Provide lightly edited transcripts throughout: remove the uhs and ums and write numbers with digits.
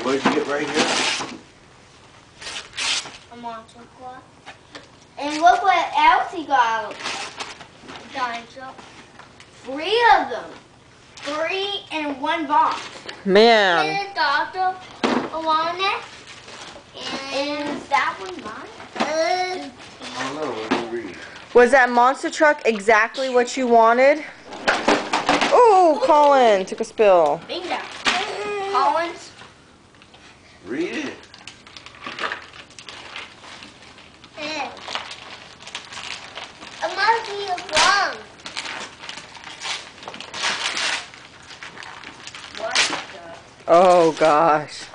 what did you get right here? A monster claw. And look what else he got. Dinosaur. 3 of them. 3 in one box. Man. And a doctor along it. And is that one mine? I don't know. Let me read. Was that monster truck exactly what you wanted? Oh, Colin took a spill. Bingo. Collins. Read it. It must be a drum. What the? Oh gosh.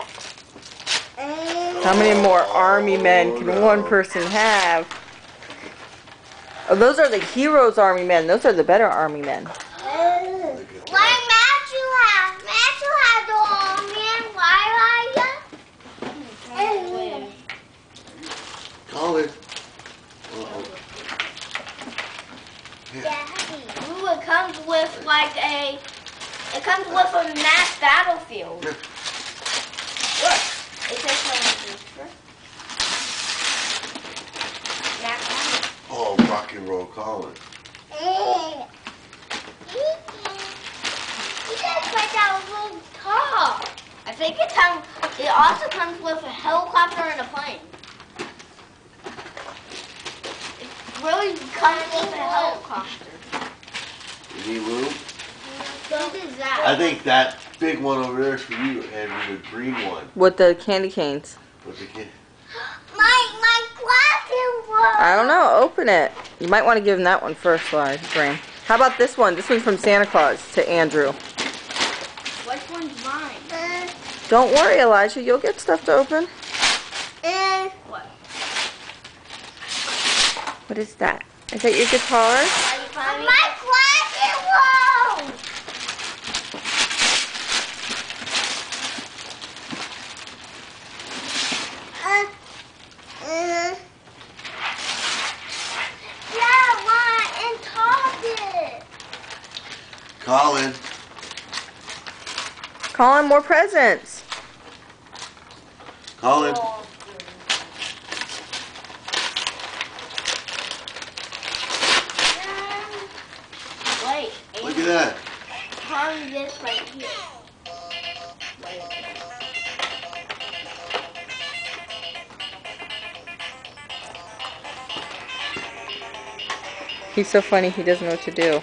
How many more army men can one person have? Oh, those are the heroes army men. Those are the better army men. Like Matthew has the army and why Colin. Uh-oh. Daddy. Ooh, it comes with like it comes with a mass battlefield. Look, it says Oh, rock and roll Colin. He just like that little top. I think it also comes with a helicopter and a plane. It really comes with a helicopter. You need room? What is that? I think that big one over there is for you, and the green one. With the candy canes. With the kid. My glasses were. I don't know. Open it. You might want to give him that one first, Graham. How about this one? This one's from Santa Claus to Andrew. Which one's mine? Don't worry, Elijah. You'll get stuff to open. What? What is that? Is that your guitar? My glasses were. Colin. Colin, more presents. Colin. Wait. Look at that. Hung this right here. Wait. He's so funny, he doesn't know what to do.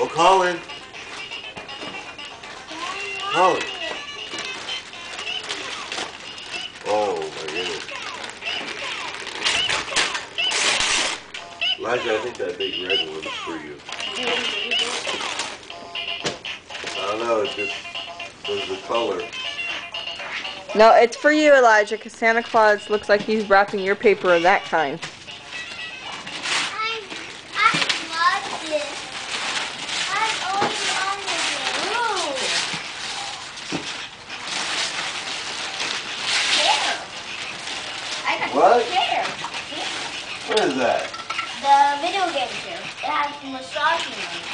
Oh, Colin. Colin. Oh, my goodness. Elijah, I think that big red one is for you. I don't know, it's just there's the color. No, it's for you, Elijah, because Santa Claus looks like he's wrapping your paper of that kind. I love this. I always wanted it. Chair. I got What? a chair. What is that? The video game chair. It has massaging on it.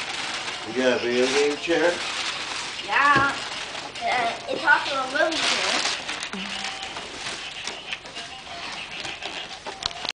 You got a video game chair? Yeah. It's also a movie chair.